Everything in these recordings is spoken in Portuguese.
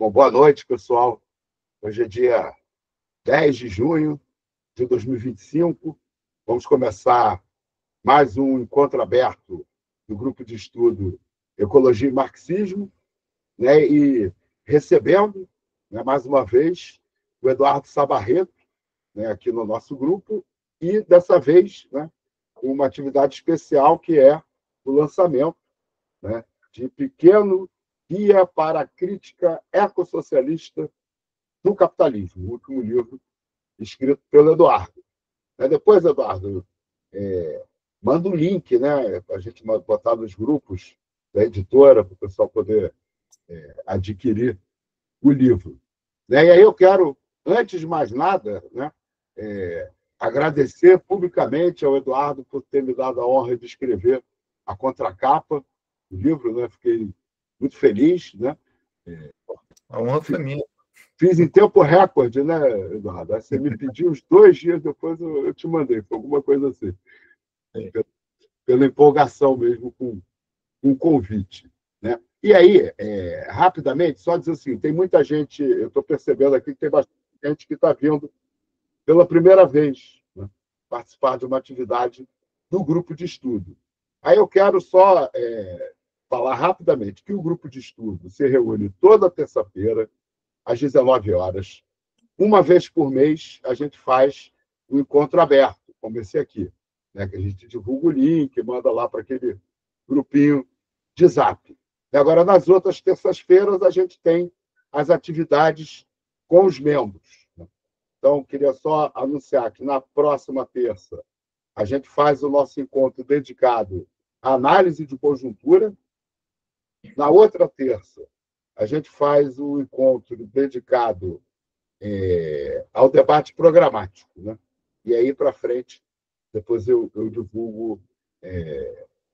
Bom, boa noite, pessoal. Hoje é dia 10 de junho de 2025. Vamos começar mais um encontro aberto do grupo de estudo Ecologia e Marxismo, né? E recebendo, né, mais uma vez, o Eduardo Sabarreto, né, aqui no nosso grupo, e dessa vez, né, uma atividade especial que é o lançamento, né, de Pequeno Guia para a Crítica Ecossocialista do Capitalismo, o último livro escrito pelo Eduardo. Depois, Eduardo, manda um link, né, para a gente botar nos grupos da editora, para o pessoal poder adquirir o livro. E aí eu quero, antes de mais nada, né, agradecer publicamente ao Eduardo por ter me dado a honra de escrever a contracapa do livro, né? Fiquei muito feliz, né? A honra foi minha. Fiz em tempo recorde, né, Eduardo? Aí você me pediu uns 2 dias depois, eu te mandei, foi alguma coisa assim. Pela empolgação mesmo com o convite, né? E aí, rapidamente, só dizer assim, tem muita gente, eu estou percebendo aqui que tem bastante gente que está vindo pela primeira vez, né, participar de uma atividade do grupo de estudo. Aí eu quero só falar rapidamente que o grupo de estudo se reúne toda terça-feira, às 19 horas. Uma vez por mês, a gente faz um encontro aberto, como esse aqui, né, que a gente divulga o link, manda lá para aquele grupinho de Zap. E agora, nas outras terças-feiras, a gente tem as atividades com os membros. Então, queria só anunciar que na próxima terça a gente faz o nosso encontro dedicado à análise de conjuntura. Na outra terça, a gente faz o encontro dedicado ao debate programático, né? E aí, para frente, depois eu divulgo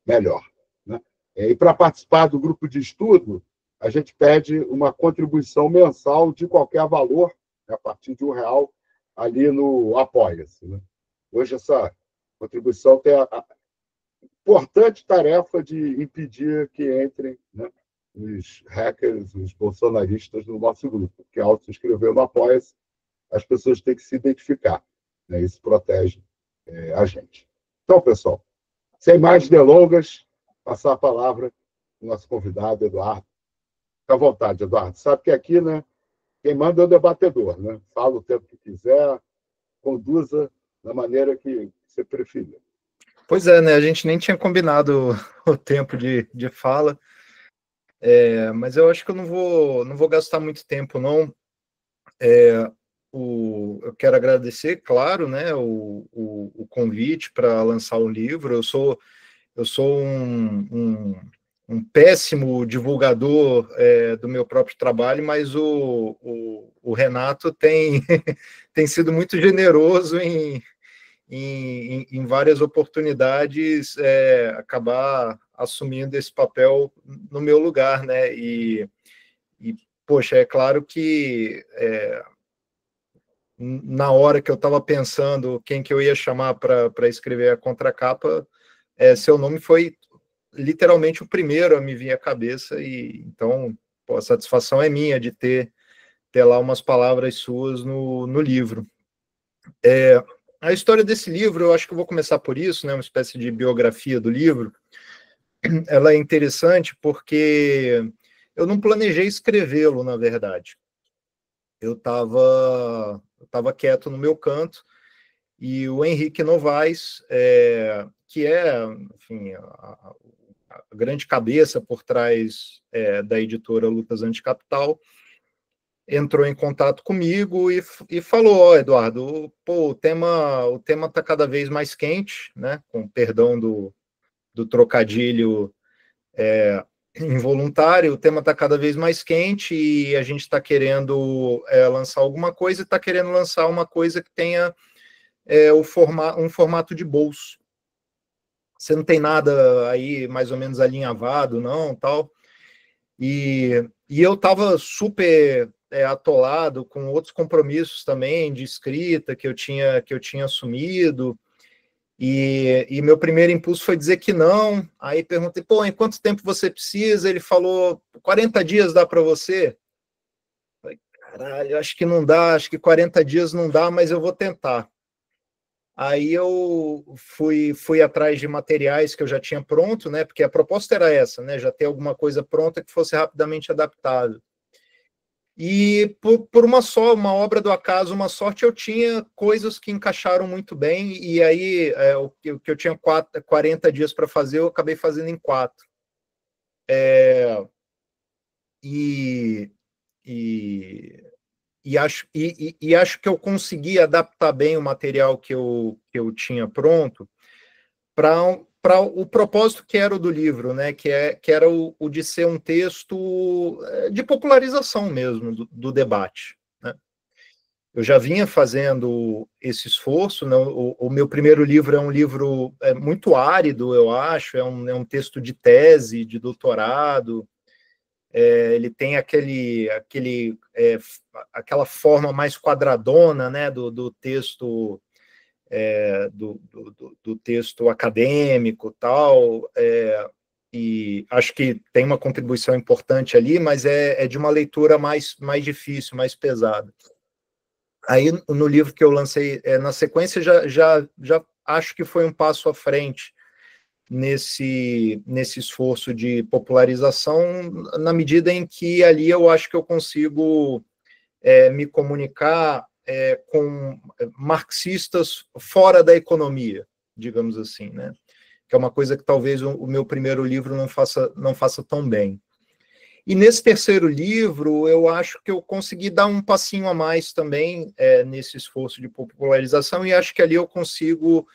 melhor, né? E para participar do grupo de estudo, a gente pede uma contribuição mensal de qualquer valor, né, a partir de R$ 1, ali no Apoia-se, né? Hoje, essa contribuição tem a importante tarefa de impedir que entrem, né, os hackers, os bolsonaristas no nosso grupo, porque ao se inscrever no Apoia-se, as pessoas têm que se identificar, né? Isso protege a gente. Então, pessoal, sem mais delongas, passar a palavra ao nosso convidado, Eduardo. Fica à vontade, Eduardo. Sabe que aqui, né, quem manda é o debatedor, né? Fala o tempo que quiser, conduza da maneira que você preferir. Pois é, né? A gente nem tinha combinado o tempo de fala, mas eu acho que eu não vou gastar muito tempo, não. Eu quero agradecer, claro, né, o convite para lançar o livro. Eu sou um péssimo divulgador do meu próprio trabalho, mas o Renato tem, tem sido muito generoso em várias oportunidades acabar assumindo esse papel no meu lugar, né? Poxa, é claro que na hora que eu estava pensando quem que eu ia chamar para escrever a contracapa, seu nome foi literalmente o primeiro a me vir à cabeça, e então a satisfação é minha de ter lá umas palavras suas no livro. A história desse livro, eu acho que eu vou começar por isso, né, uma espécie de biografia do livro. Ela é interessante porque eu não planejei escrevê-lo, na verdade. Eu estava quieto no meu canto, e o Henrique Novaes, que é, enfim, a grande cabeça por trás da editora Lutas Anticapital, entrou em contato comigo e falou: Eduardo, pô, o tema está cada vez mais quente, né? Com perdão do trocadilho involuntário, o tema está cada vez mais quente e a gente está querendo lançar alguma coisa, e está querendo lançar uma coisa que tenha um formato de bolso. Você não tem nada aí mais ou menos alinhavado, não, tal. E eu estava super atolado com outros compromissos também de escrita que eu tinha assumido, e meu primeiro impulso foi dizer que não. Aí perguntei, pô, em quanto tempo você precisa? Ele falou, 40 dias dá para você? Caralho, acho que não dá, acho que 40 dias não dá, mas eu vou tentar. Aí eu fui atrás de materiais que eu já tinha pronto, né? Porque a proposta era essa, né? Já ter alguma coisa pronta que fosse rapidamente adaptável. E por uma obra do acaso, uma sorte, eu tinha coisas que encaixaram muito bem, e aí o que eu tinha 40 dias para fazer, eu acabei fazendo em 4. E acho que eu consegui adaptar bem o material que eu tinha pronto para o propósito que era o do livro, né? Que era o de ser um texto de popularização mesmo do debate. Né? Eu já vinha fazendo esse esforço, né? O meu primeiro livro é um livro muito árido, eu acho, é um texto de tese, de doutorado. Ele tem aquela forma mais quadradona, né, do texto do texto acadêmico, tal, e acho que tem uma contribuição importante ali, mas é de uma leitura mais difícil, mais pesada. Aí, no livro que eu lancei na sequência, já acho que foi um passo à frente nesse esforço de popularização, na medida em que ali eu acho que eu consigo me comunicar com marxistas fora da economia, digamos assim, né? Que é uma coisa que talvez o meu primeiro livro não faça tão bem. E nesse terceiro livro, eu acho que eu consegui dar um passinho a mais também nesse esforço de popularização, e acho que ali eu consigo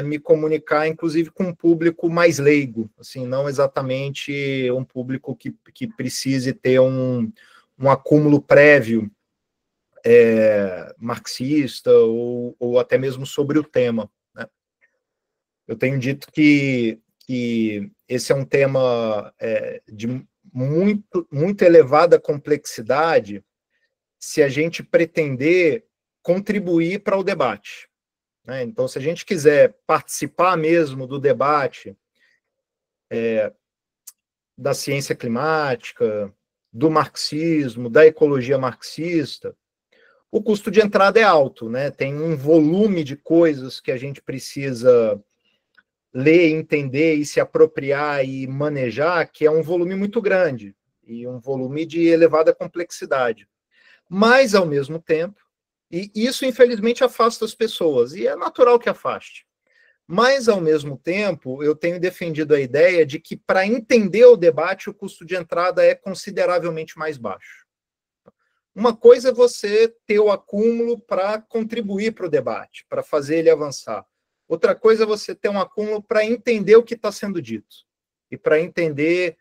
me comunicar, inclusive, com um público mais leigo, assim, não exatamente um público que precise ter um acúmulo prévio marxista ou até mesmo sobre o tema. Né? Eu tenho dito que esse é um tema de muito elevada complexidade se a gente pretender contribuir para o debate. Né? Então, se a gente quiser participar mesmo do debate da ciência climática, do marxismo, da ecologia marxista, o custo de entrada é alto, né? Tem um volume de coisas que a gente precisa ler, entender e se apropriar e manejar, que é um volume muito grande e um volume de elevada complexidade. Mas, ao mesmo tempo, e isso, infelizmente, afasta as pessoas, e é natural que afaste. Mas, ao mesmo tempo, eu tenho defendido a ideia de que, para entender o debate, o custo de entrada é consideravelmente mais baixo. Uma coisa é você ter o acúmulo para contribuir para o debate, para fazer ele avançar. Outra coisa é você ter um acúmulo para entender o que está sendo dito e para entender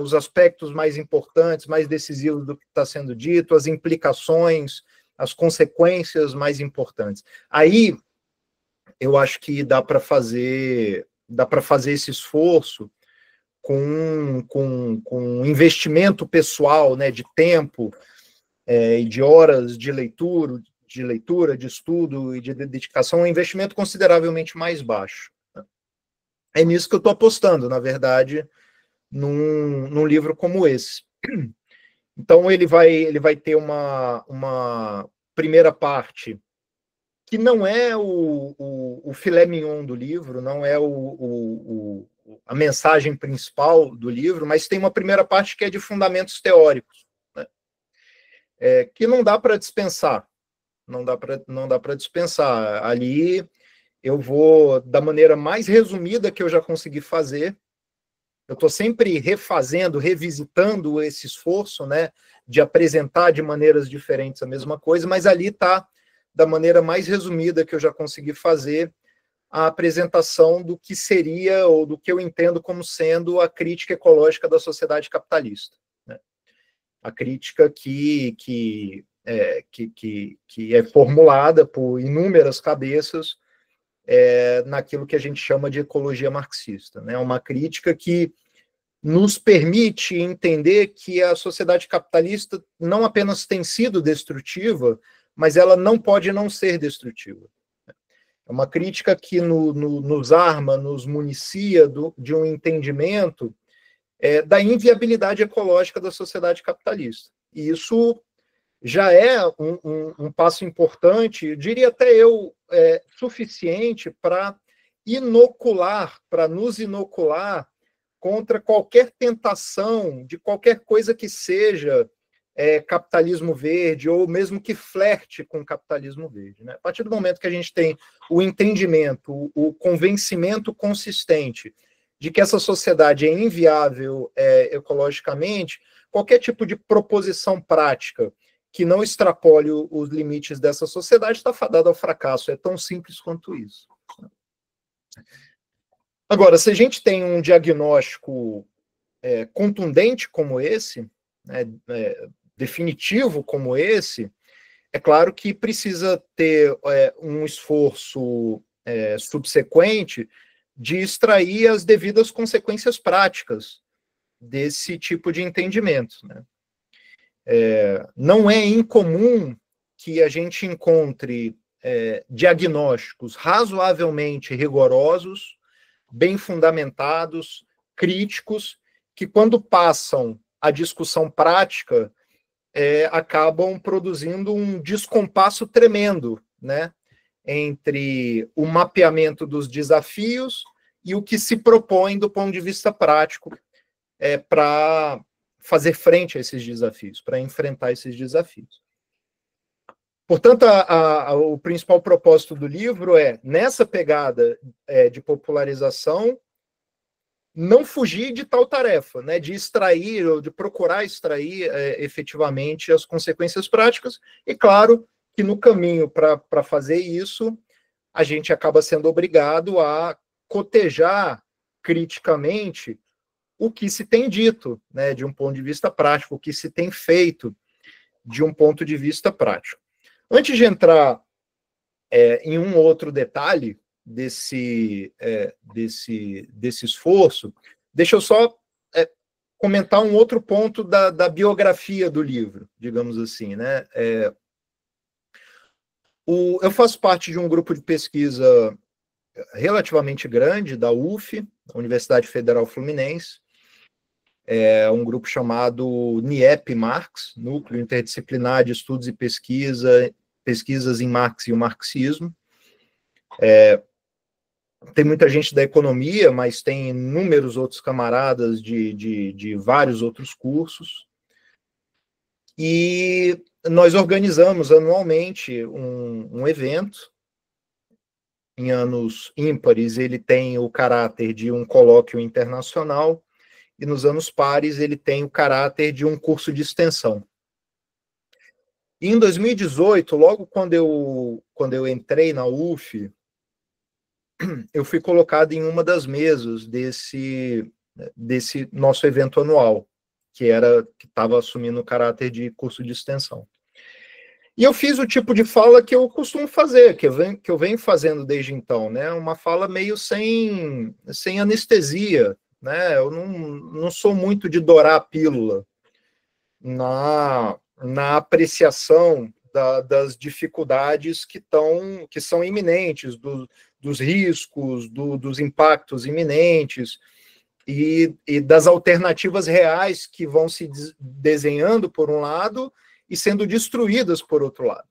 os aspectos mais importantes, mais decisivos do que está sendo dito, as implicações, as consequências mais importantes. Aí, eu acho que dá para fazer esse esforço com investimento pessoal, né, de tempo, e de horas de leitura, de estudo e de dedicação, um investimento consideravelmente mais baixo. É nisso que eu estou apostando, na verdade, num livro como esse. Então, ele vai ter uma primeira parte que não é o filé mignon do livro, não é a mensagem principal do livro, mas tem uma primeira parte que é de fundamentos teóricos, né? Que não dá para dispensar, não dá para dispensar. Ali eu vou, da maneira mais resumida que eu já consegui fazer, eu estou sempre refazendo, revisitando esse esforço, né, de apresentar de maneiras diferentes a mesma coisa, mas ali está, da maneira mais resumida que eu já consegui fazer, a apresentação do que seria, ou do que eu entendo como sendo a crítica ecológica da sociedade capitalista. Né? A crítica que é formulada por inúmeras cabeças naquilo que a gente chama de ecologia marxista. Né? Uma crítica que nos permite entender que a sociedade capitalista não apenas tem sido destrutiva, mas ela não pode não ser destrutiva. É uma crítica que nos arma, nos municia de um entendimento da inviabilidade ecológica da sociedade capitalista. E isso já é um passo importante, eu diria até suficiente para nos inocular contra qualquer tentação de qualquer coisa que seja capitalismo verde, ou mesmo que flerte com capitalismo verde, né? A partir do momento que a gente tem o entendimento, o convencimento consistente de que essa sociedade é inviável ecologicamente, qualquer tipo de proposição prática que não extrapole os limites dessa sociedade está fadada ao fracasso. É tão simples quanto isso. Agora, se a gente tem um diagnóstico contundente como esse, né, definitivo como esse, é claro que precisa ter um esforço subsequente de extrair as devidas consequências práticas desse tipo de entendimento, né? Não é incomum que a gente encontre diagnósticos razoavelmente rigorosos, bem fundamentados, críticos, que quando passam à discussão prática, acabam produzindo um descompasso tremendo, né, entre o mapeamento dos desafios e o que se propõe do ponto de vista prático para fazer frente a esses desafios, para enfrentar esses desafios. Portanto, o principal propósito do livro nessa pegada de popularização, não fugir de tal tarefa, né, de extrair, ou de procurar extrair efetivamente as consequências práticas, e claro que no caminho para fazer isso, a gente acaba sendo obrigado a cotejar criticamente o que se tem dito, né, de um ponto de vista prático, o que se tem feito de um ponto de vista prático. Antes de entrar em um outro detalhe desse esforço, deixa eu só comentar um outro ponto da biografia do livro, digamos assim, né? Eu faço parte de um grupo de pesquisa relativamente grande da UF, Universidade Federal Fluminense, um grupo chamado NIEP-Marx, Núcleo Interdisciplinar de Estudos e Pesquisas em Marx e o Marxismo. Tem muita gente da economia, mas tem inúmeros outros camaradas de vários outros cursos. E nós organizamos anualmente um evento. Em anos ímpares, ele tem o caráter de um colóquio internacional, e nos anos pares ele tem o caráter de um curso de extensão. E em 2018, logo quando eu entrei na UF, eu fui colocado em uma das mesas desse nosso evento anual, que estava assumindo o caráter de curso de extensão. E eu fiz o tipo de fala que eu costumo fazer, que eu venho fazendo desde então, né? Uma fala meio sem anestesia, né? Eu não sou muito de dourar a pílula na apreciação das dificuldades que são iminentes, dos riscos, dos impactos iminentes e das alternativas reais que vão se desenhando por um lado e sendo destruídas por outro lado.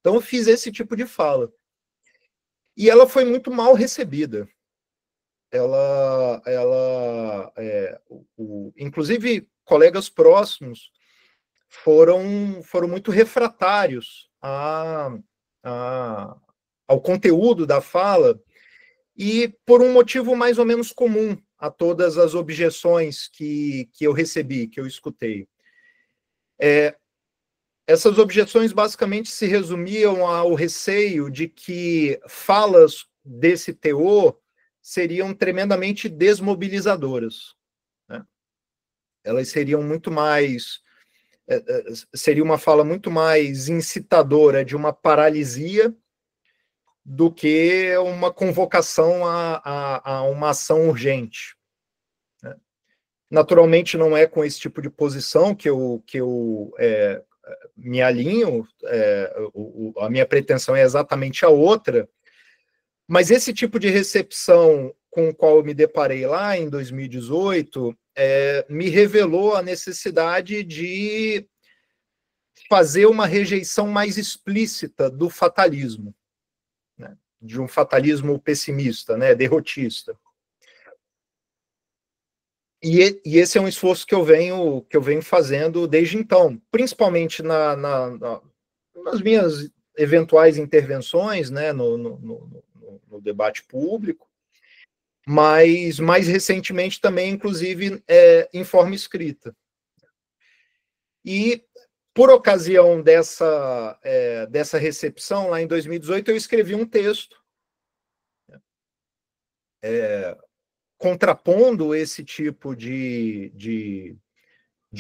Então eu fiz esse tipo de fala. E ela foi muito mal recebida. Inclusive, colegas próximos foram muito refratários ao conteúdo da fala, e por um motivo mais ou menos comum a todas as objeções que eu recebi, que eu escutei. Essas objeções basicamente se resumiam ao receio de que falas desse teor seriam tremendamente desmobilizadoras, né? Elas seriam muito mais... seria uma fala muito mais incitadora de uma paralisia do que uma convocação a uma ação urgente, né? Naturalmente, não é com esse tipo de posição que eu me alinho, a minha pretensão é exatamente a outra, mas esse tipo de recepção com o qual eu me deparei lá em 2018 me revelou a necessidade de fazer uma rejeição mais explícita do fatalismo, né? De um fatalismo pessimista, né? Derrotista. E esse é um esforço que eu venho fazendo desde então, principalmente nas minhas eventuais intervenções, né, no debate público, mas mais recentemente também, inclusive, em forma escrita. E, por ocasião dessa recepção, lá em 2018, eu escrevi um texto contrapondo esse tipo de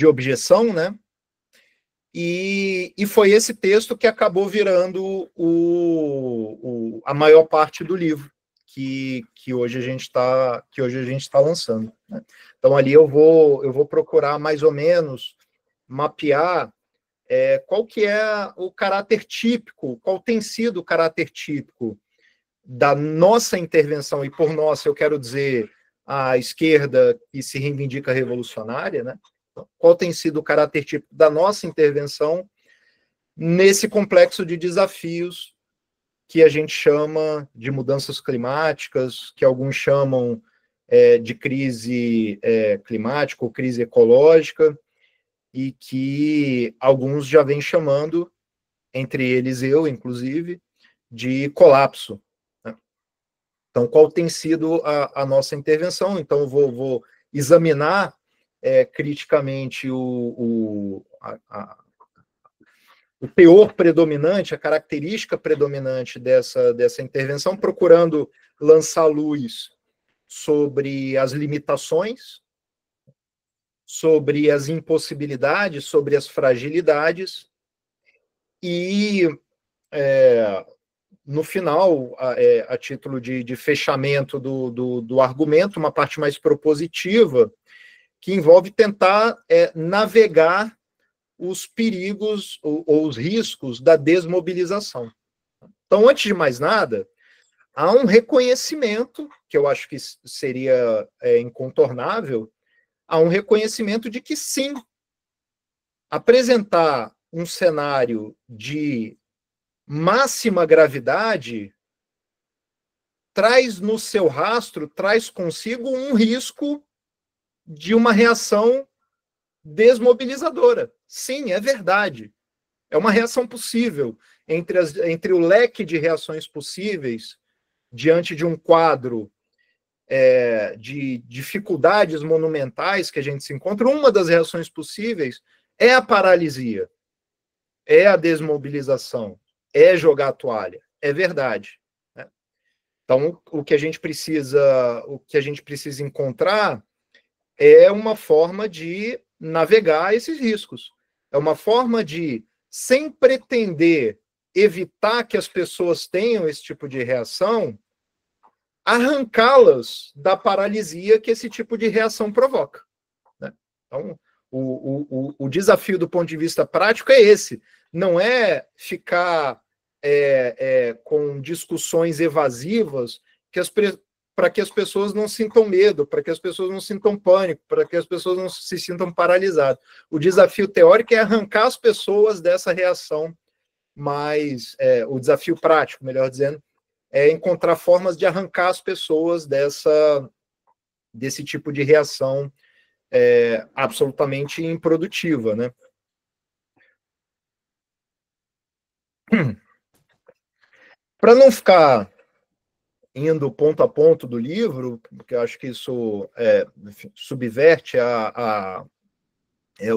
objeção, né? E foi esse texto que acabou virando a maior parte do livro que hoje a gente está lançando, né? Então ali eu vou procurar mais ou menos mapear qual que é o caráter típico, qual tem sido o caráter típico da nossa intervenção, e por nossa eu quero dizer a esquerda que se reivindica revolucionária, né? Qual tem sido o caráter típico da nossa intervenção nesse complexo de desafios que a gente chama de mudanças climáticas, que alguns chamam de crise climática ou crise ecológica, e que alguns já vêm chamando, entre eles eu, inclusive, de colapso. Então, qual tem sido a nossa intervenção? Então, eu vou examinar criticamente o teor predominante, a característica predominante dessa intervenção, procurando lançar luz sobre as limitações, sobre as impossibilidades, sobre as fragilidades, e no final, a título de fechamento do argumento, uma parte mais propositiva, que envolve tentar navegar os perigos ou os riscos da desmobilização. Então, antes de mais nada, há um reconhecimento, que eu acho que seria incontornável, há um reconhecimento de que, sim, apresentar um cenário de máxima gravidade traz no seu rastro, traz consigo um risco de uma reação desmobilizadora. Sim, é verdade. É uma reação possível entre o leque de reações possíveis diante de um quadro de dificuldades monumentais que a gente se encontra. Uma das reações possíveis é a paralisia, é a desmobilização, é jogar a toalha. É verdade, né? Então, o que a gente precisa encontrar é uma forma de navegar esses riscos. É uma forma de, sem pretender evitar que as pessoas tenham esse tipo de reação, arrancá-las da paralisia que esse tipo de reação provoca, né? Então, o desafio do ponto de vista prático é esse. Não é ficar com discussões evasivas para que as pessoas não sintam medo, para que as pessoas não sintam pânico, para que as pessoas não se sintam paralisadas. O desafio teórico é arrancar as pessoas dessa reação, mas o desafio prático, melhor dizendo, é encontrar formas de arrancar as pessoas desse tipo de reação absolutamente improdutiva, né? Para não ficar indo ponto a ponto do livro, porque eu acho que isso subverte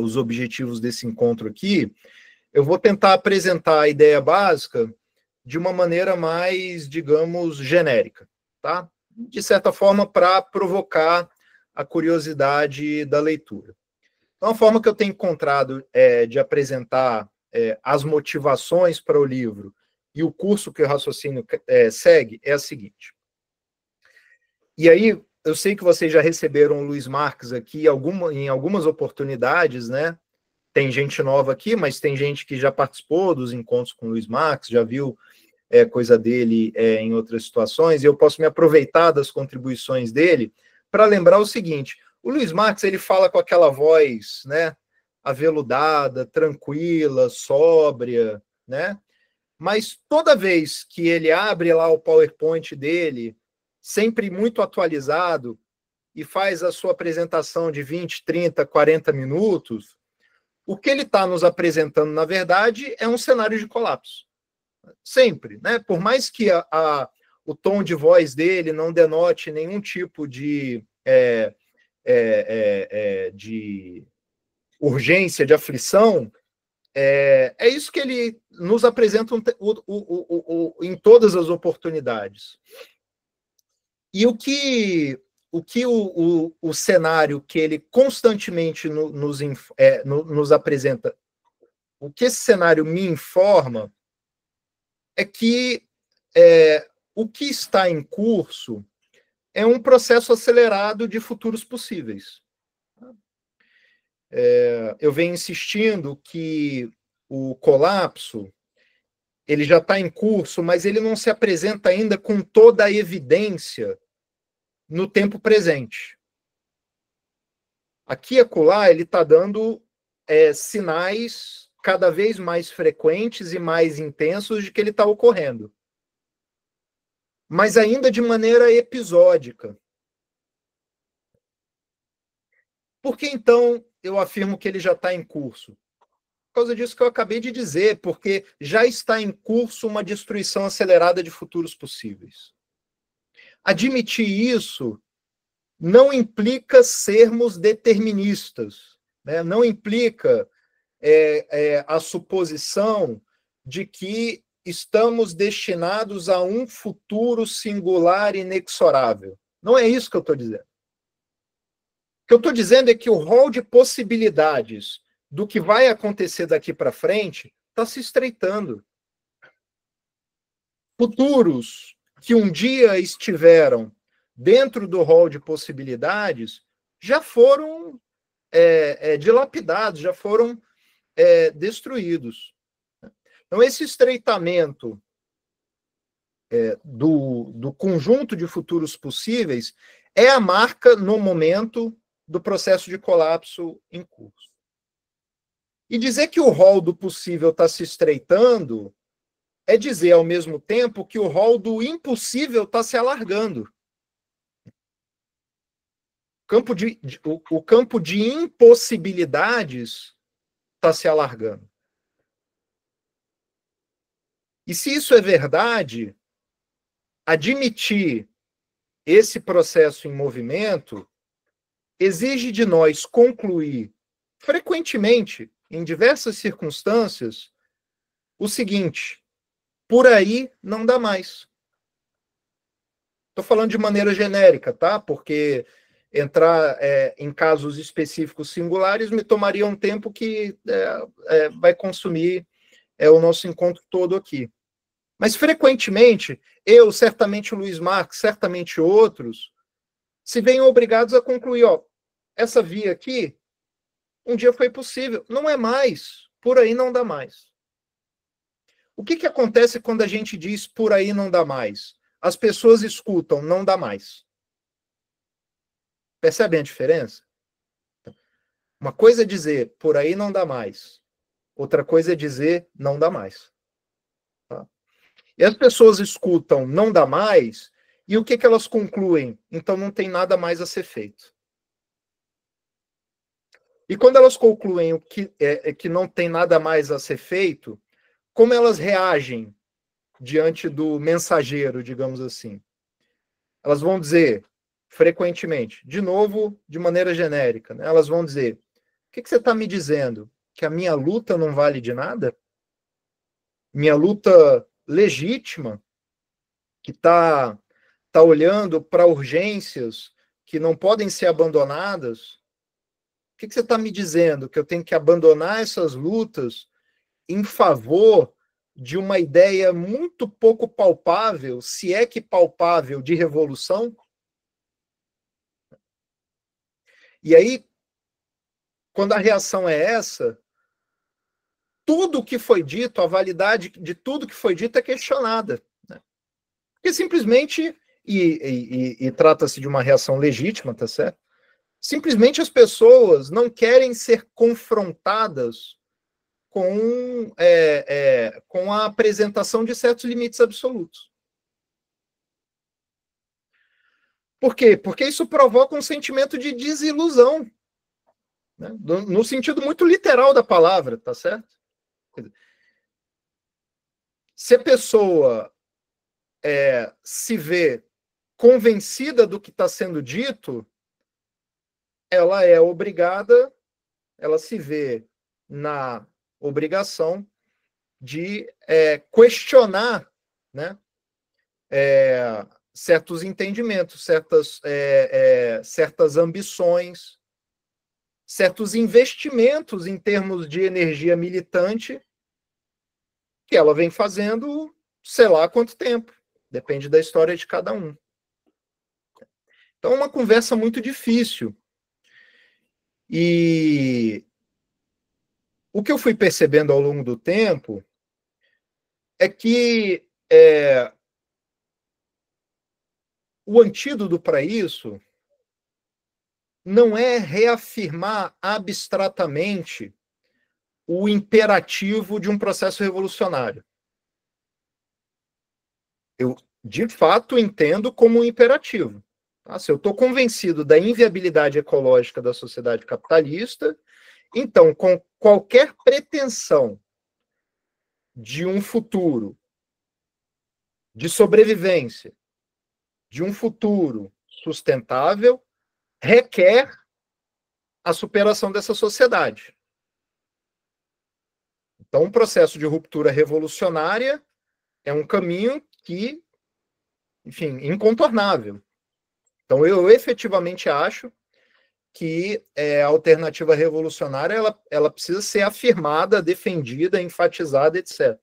os objetivos desse encontro aqui, eu vou tentar apresentar a ideia básica de uma maneira mais, digamos, genérica, tá? De certa forma, para provocar a curiosidade da leitura. Então, a forma que eu tenho encontrado de apresentar as motivações para o livro e o curso que o raciocínio segue é a seguinte. E aí, eu sei que vocês já receberam o Luiz Marques aqui em algumas oportunidades, né? Tem gente nova aqui, mas tem gente que já participou dos encontros com o Luiz Marques, já viu coisa dele em outras situações, e eu posso me aproveitar das contribuições dele para lembrar o seguinte: o Luiz Marques, ele fala com aquela voz, né? aveludada, tranquila, sóbria, né? Mas toda vez que ele abre lá o PowerPoint dele, sempre muito atualizado, e faz a sua apresentação de 20, 30, 40 minutos, o que ele está nos apresentando, na verdade, é um cenário de colapso. Sempre, né? Por mais que o tom de voz dele não denote nenhum tipo de urgência, de aflição, é isso que ele nos apresenta em todas as oportunidades. E o que o cenário que ele constantemente nos apresenta, o que esse cenário me informa é que o que está em curso é um processo acelerado de futuros possíveis. Eu venho insistindo que o colapso ele já está em curso, mas ele não se apresenta ainda com toda a evidência no tempo presente. Aqui e acolá ele está dando sinais cada vez mais frequentes e mais intensos de que ele está ocorrendo. Mas ainda de maneira episódica. Por que, então, eu afirmo que ele já está em curso? Por causa disso que eu acabei de dizer, porque já está em curso uma destruição acelerada de futuros possíveis. Admitir isso não implica sermos deterministas, né? Não implica a suposição de que estamos destinados a um futuro singular e inexorável. Não é isso que eu estou dizendo. O que eu estou dizendo é que o rol de possibilidades do que vai acontecer daqui para frente está se estreitando. Futuros que um dia estiveram dentro do rol de possibilidades já foram dilapidados, já foram destruídos. Então, esse estreitamento do conjunto de futuros possíveis é a marca, no momento, do processo de colapso em curso. E dizer que o rol do possível está se estreitando é dizer, ao mesmo tempo, que o rol do impossível está se alargando. O campo de impossibilidades está se alargando. E se isso é verdade, admitir esse processo em movimento exige de nós concluir, frequentemente, em diversas circunstâncias, o seguinte: por aí não dá mais. Estou falando de maneira genérica, tá? Porque entrar em casos específicos singulares me tomaria um tempo que vai consumir o nosso encontro todo aqui. Mas, frequentemente, eu, certamente o Luiz Marques, certamente outros, se veem obrigados a concluir, essa via aqui, um dia foi possível. Não é mais. Por aí não dá mais. O que acontece quando a gente diz por aí não dá mais? As pessoas escutam, não dá mais. Percebem a diferença? Uma coisa é dizer por aí não dá mais. Outra coisa é dizer não dá mais. Tá? E as pessoas escutam não dá mais, e o que elas concluem? Então não tem nada mais a ser feito. E quando elas concluem que não tem nada mais a ser feito, como elas reagem diante do mensageiro, digamos assim? Elas vão dizer, frequentemente, de novo, de maneira genérica, né? Elas vão dizer: o que você está me dizendo? Que a minha luta não vale de nada? Minha luta legítima, que está olhando para urgências que não podem ser abandonadas? O que você está me dizendo? Que eu tenho que abandonar essas lutas em favor de uma ideia muito pouco palpável, se é que palpável, de revolução? E aí, quando a reação é essa, tudo que foi dito, a validade de tudo que foi dito é questionada. Né? Porque simplesmente, e trata-se de uma reação legítima, tá certo? Simplesmente as pessoas não querem ser confrontadas com a apresentação de certos limites absolutos. Por quê? Porque isso provoca um sentimento de desilusão, né? No sentido muito literal da palavra, tá certo? Se a pessoa se vê convencida do que está sendo dito, ela é obrigada, ela se vê na obrigação de questionar, né, certos entendimentos, certas ambições, certos investimentos em termos de energia militante que ela vem fazendo, sei lá há quanto tempo. Depende da história de cada um. Então, é uma conversa muito difícil. E o que eu fui percebendo ao longo do tempo é que o antídoto para isso não é reafirmar abstratamente o imperativo de um processo revolucionário. Eu, de fato, entendo como um imperativo. Tá? Se eu estou convencido da inviabilidade ecológica da sociedade capitalista, então, com qualquer pretensão de um futuro de sobrevivência, de um futuro sustentável, requer a superação dessa sociedade. Então, um processo de ruptura revolucionária é um caminho que, enfim, incontornável. Então, eu efetivamente acho que a alternativa revolucionária ela precisa ser afirmada, defendida, enfatizada, etc.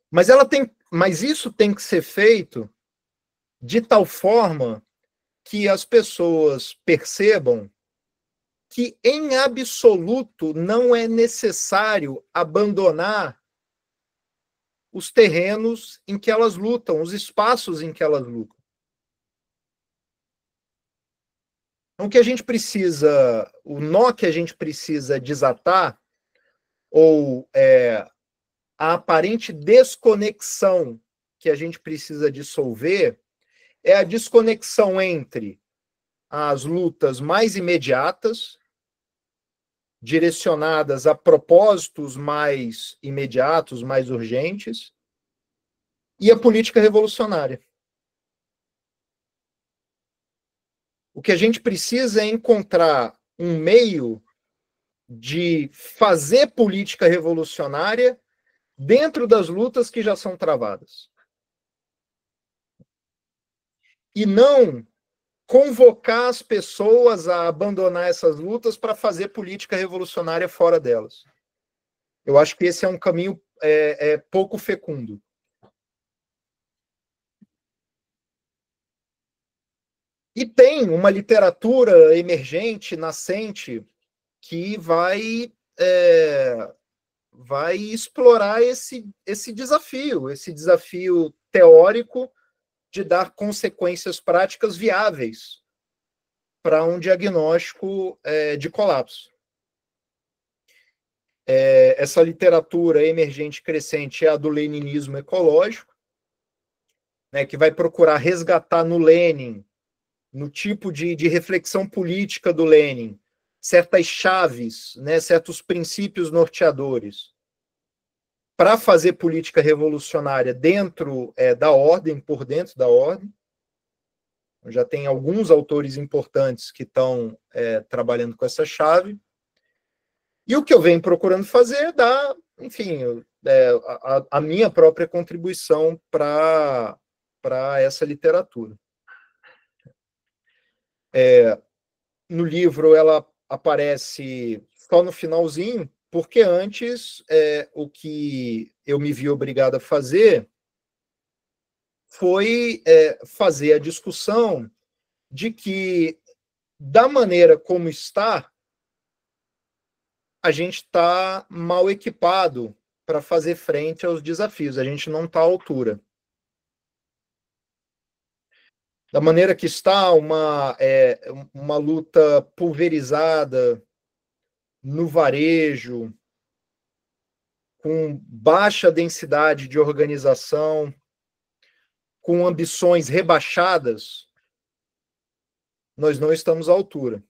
Mas isso tem que ser feito de tal forma que as pessoas percebam que, em absoluto, não é necessário abandonar os terrenos em que elas lutam, os espaços em que elas lutam. Então, o que a gente precisa, o nó que a gente precisa desatar, ou a aparente desconexão que a gente precisa dissolver, é a desconexão entre as lutas mais imediatas, direcionadas a propósitos mais imediatos, mais urgentes, e a política revolucionária. O que a gente precisa é encontrar um meio de fazer política revolucionária dentro das lutas que já são travadas. E não convocar as pessoas a abandonar essas lutas para fazer política revolucionária fora delas. Eu acho que esse é um caminho pouco fecundo. E tem uma literatura emergente, nascente, que vai explorar esse desafio teórico de dar consequências práticas viáveis para um diagnóstico de colapso. Essa literatura emergente crescente é a do leninismo ecológico, né, que vai procurar resgatar no Lenin, no tipo de reflexão política do Lenin, certas chaves, né, certos princípios norteadores, para fazer política revolucionária dentro da ordem, por dentro da ordem. Já tem alguns autores importantes que estão trabalhando com essa chave. E o que eu venho procurando fazer é dar, enfim, a minha própria contribuição para essa literatura. No livro ela aparece só no finalzinho, porque antes o que eu me vi obrigado a fazer foi fazer a discussão de que, da maneira como está, a gente está mal equipado para fazer frente aos desafios, a gente não está à altura. da maneira que está, uma luta pulverizada no varejo, com baixa densidade de organização, com ambições rebaixadas, nós não estamos à altura.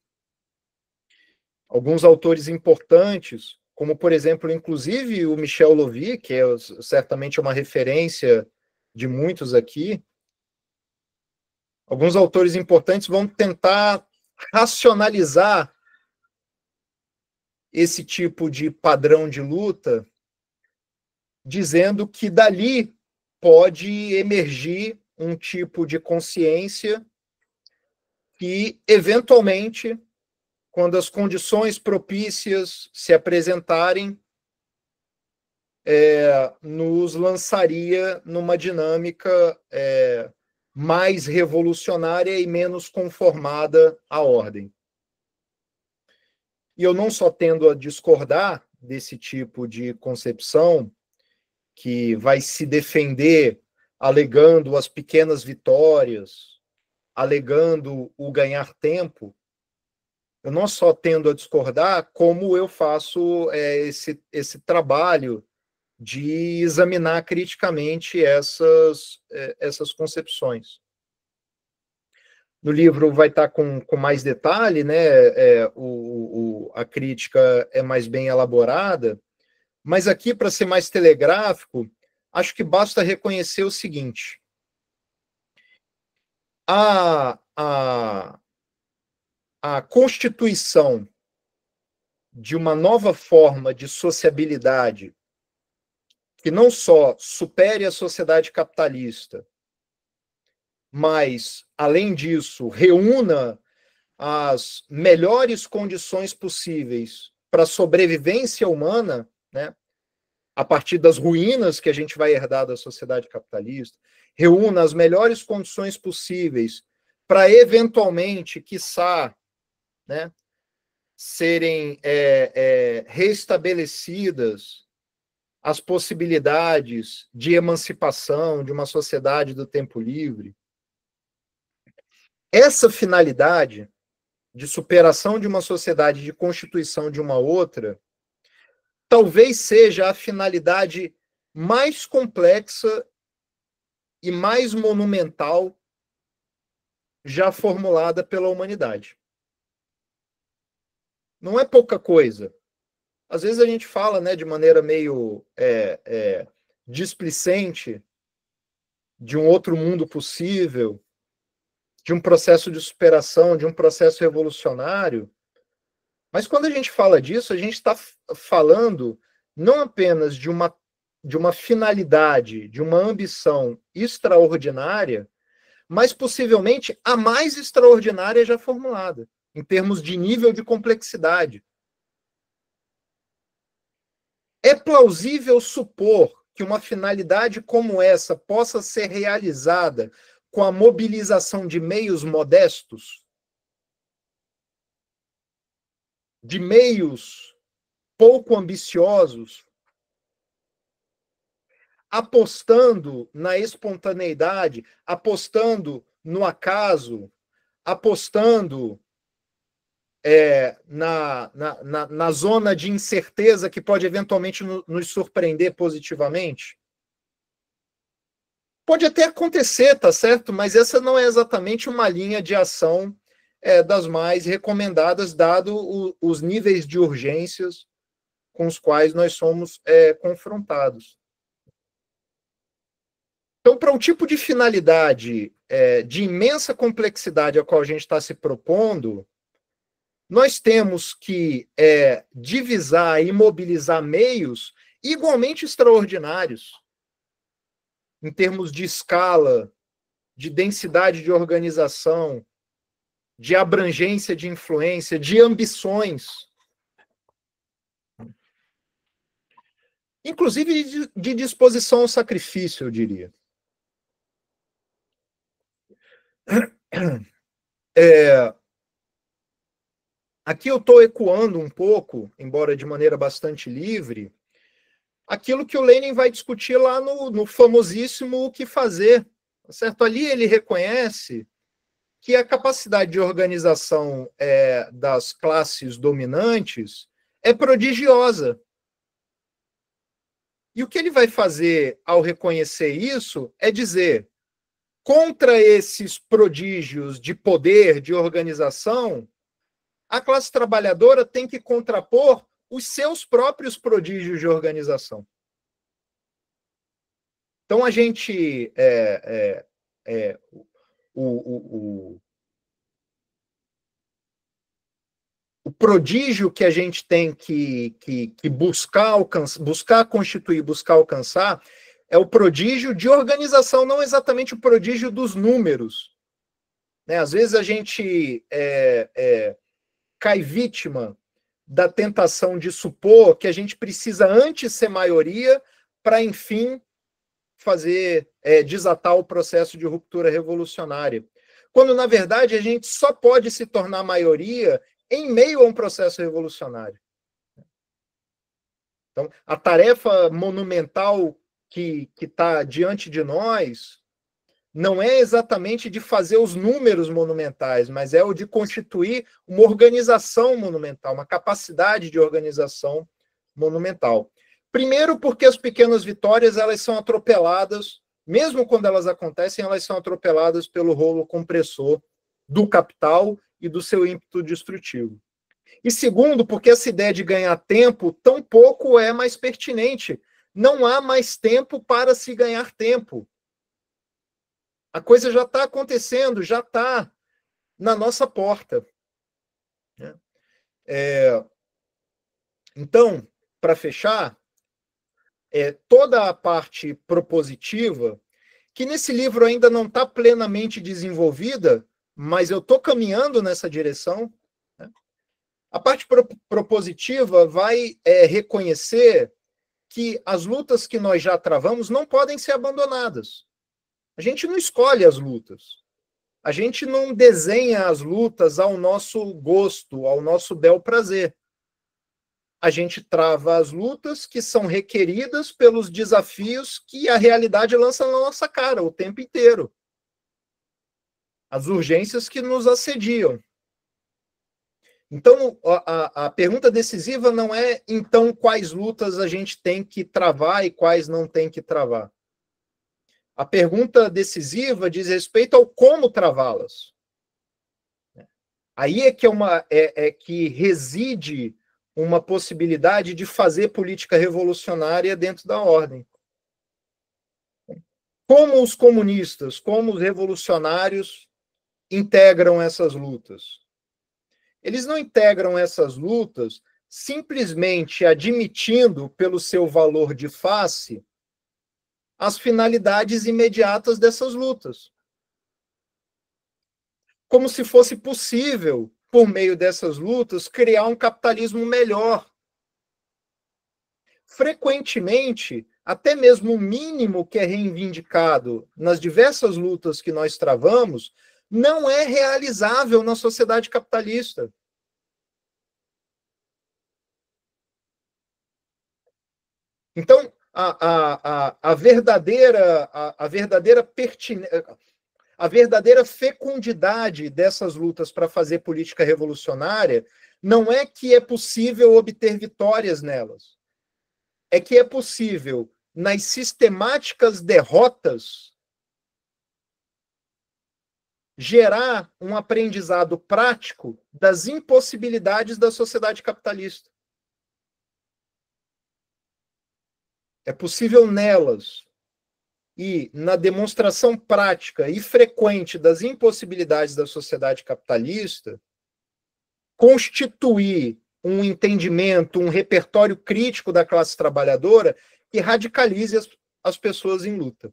Alguns autores importantes, como, por exemplo, inclusive o Michel Louvi, que é certamente uma referência de muitos aqui, alguns autores importantes vão tentar racionalizar esse tipo de padrão de luta, dizendo que dali pode emergir um tipo de consciência que, eventualmente, quando as condições propícias se apresentarem, nos lançaria numa dinâmica mais revolucionária e menos conformada à ordem. E eu não só tendo a discordar desse tipo de concepção, que vai se defender alegando as pequenas vitórias, alegando o ganhar tempo, eu não só tendo a discordar, como eu faço esse trabalho de examinar criticamente essas concepções. No livro vai estar com mais detalhe, né? A crítica é mais bem elaborada, mas aqui, para ser mais telegráfico, acho que basta reconhecer o seguinte: a constituição de uma nova forma de sociabilidade que não só supere a sociedade capitalista, mas, além disso, reúna as melhores condições possíveis para a sobrevivência humana, né, a partir das ruínas que a gente vai herdar da sociedade capitalista, reúna as melhores condições possíveis para, eventualmente, quiçá, né, serem restabelecidas as possibilidades de emancipação de uma sociedade do tempo livre. Essa finalidade de superação de uma sociedade, de constituição de uma outra, talvez seja a finalidade mais complexa e mais monumental já formulada pela humanidade. Não é pouca coisa. Às vezes a gente fala, né, de maneira meio displicente de um outro mundo possível, de um processo de superação, de um processo revolucionário. Mas quando a gente fala disso, a gente está falando não apenas de uma finalidade, de uma ambição extraordinária, mas possivelmente a mais extraordinária já formulada, em termos de nível de complexidade. É plausível supor que uma finalidade como essa possa ser realizada com a mobilização de meios modestos, de meios pouco ambiciosos, apostando na espontaneidade, apostando no acaso, apostando na zona de incerteza que pode eventualmente nos surpreender positivamente? Pode até acontecer, tá certo? Mas essa não é exatamente uma linha de ação das mais recomendadas, dado os níveis de urgências com os quais nós somos confrontados. Então, para um tipo de finalidade de imensa complexidade a qual a gente está se propondo, nós temos que divisar e mobilizar meios igualmente extraordinários, em termos de escala, de densidade de organização, de abrangência de influência, de ambições. Inclusive de disposição ao sacrifício, eu diria. Aqui eu estou ecoando um pouco, embora de maneira bastante livre, aquilo que o Lenin vai discutir lá no famosíssimo O que Fazer. Certo? Ali ele reconhece que a capacidade de organização das classes dominantes é prodigiosa. E o que ele vai fazer ao reconhecer isso é dizer, contra esses prodígios de poder, de organização, a classe trabalhadora tem que contrapor os seus próprios prodígios de organização. Então, a gente... o prodígio que a gente tem que buscar constituir, buscar alcançar, é o prodígio de organização, não exatamente o prodígio dos números. Né? Às vezes a gente cai vítima da tentação de supor que a gente precisa antes ser maioria para, enfim, desatar o processo de ruptura revolucionária. Quando, na verdade, a gente só pode se tornar maioria em meio a um processo revolucionário. Então, a tarefa monumental que está diante de nós não é exatamente de fazer os números monumentais, mas é o de constituir uma organização monumental, uma capacidade de organização monumental. Primeiro, porque as pequenas vitórias elas são atropeladas, mesmo quando elas acontecem, elas são atropeladas pelo rolo compressor do capital e do seu ímpeto destrutivo. E segundo, porque essa ideia de ganhar tempo tampouco é mais pertinente. Não há mais tempo para se ganhar tempo. A coisa já está acontecendo, já está na nossa porta. Então, para fechar, toda a parte propositiva, que nesse livro ainda não está plenamente desenvolvida, mas eu estou caminhando nessa direção. Né? A parte propositiva vai reconhecer que as lutas que nós já travamos não podem ser abandonadas. A gente não escolhe as lutas. A gente não desenha as lutas ao nosso gosto, ao nosso bel prazer. A gente trava as lutas que são requeridas pelos desafios que a realidade lança na nossa cara o tempo inteiro. As urgências que nos assediam. Então, a pergunta decisiva não é, então, quais lutas a gente tem que travar e quais não tem que travar. A pergunta decisiva diz respeito ao como travá-las. Aí que reside uma possibilidade de fazer política revolucionária dentro da ordem. Como os comunistas, como os revolucionários integram essas lutas? Eles não integram essas lutas simplesmente admitindo, pelo seu valor de face, as finalidades imediatas dessas lutas. Como se fosse possível, por meio dessas lutas, criar um capitalismo melhor. Frequentemente, até mesmo o mínimo que é reivindicado nas diversas lutas que nós travamos, não é realizável na sociedade capitalista. Então, a verdadeira fecundidade dessas lutas para fazer política revolucionária não é que é possível obter vitórias nelas. É que é possível, nas sistemáticas derrotas, gerar um aprendizado prático das impossibilidades da sociedade capitalista. É possível nelas e na demonstração prática e frequente das impossibilidades da sociedade capitalista constituir um entendimento, um repertório crítico da classe trabalhadora que radicalize as pessoas em luta.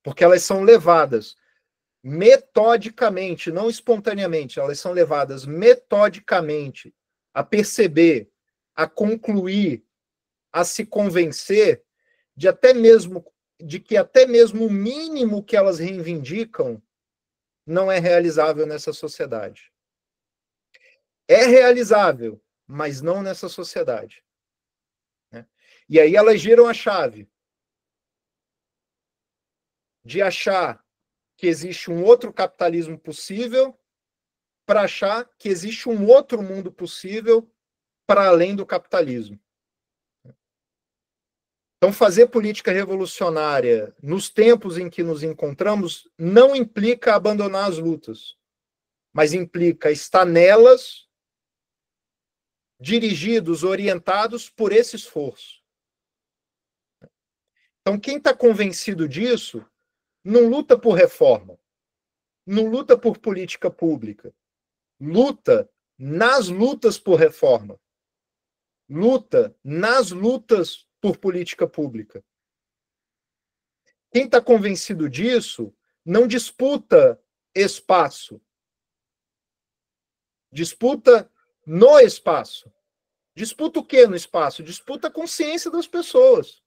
Porque elas são levadas metodicamente, não espontaneamente, elas são levadas metodicamente a perceber, a concluir, a se convencer de que até mesmo o mínimo que elas reivindicam não é realizável nessa sociedade. É realizável, mas não nessa sociedade. Né? E aí elas giram a chave de achar que existe um outro capitalismo possível para achar que existe um outro mundo possível para além do capitalismo. Então, fazer política revolucionária nos tempos em que nos encontramos não implica abandonar as lutas, mas implica estar nelas, dirigidos, orientados por esse esforço. Então, quem está convencido disso não luta por reforma, não luta por política pública, luta nas lutas por reforma, luta nas lutas por política pública. Quem está convencido disso não disputa espaço, disputa no espaço. Disputa o que no espaço? Disputa a consciência das pessoas.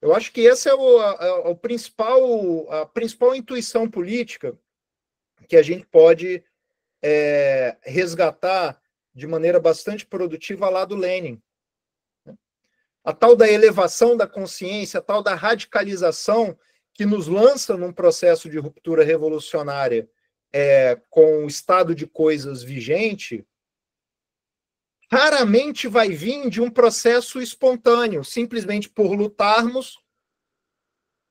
Eu acho que essa é a principal intuição política que a gente pode resgatar de maneira bastante produtiva lá do Lenin. A tal da elevação da consciência, a tal da radicalização que nos lança num processo de ruptura revolucionária com o estado de coisas vigente, raramente vai vir de um processo espontâneo, simplesmente por lutarmos,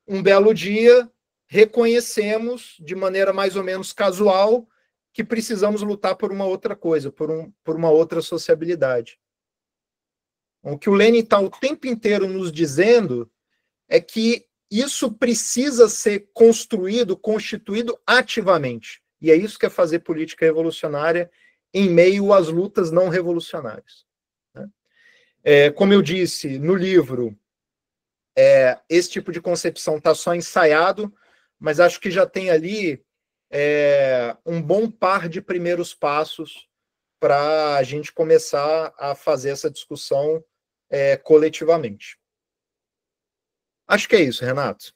um belo dia, reconhecemos de maneira mais ou menos casual que precisamos lutar por uma outra coisa, por uma outra sociabilidade. O que o Lenin está o tempo inteiro nos dizendo é que isso precisa ser construído, constituído ativamente. E é isso que é fazer política revolucionária em meio às lutas não revolucionárias. Como eu disse no livro, esse tipo de concepção está só ensaiado, mas acho que já tem ali um bom par de primeiros passos para a gente começar a fazer essa discussão coletivamente. Acho que é isso, Renato.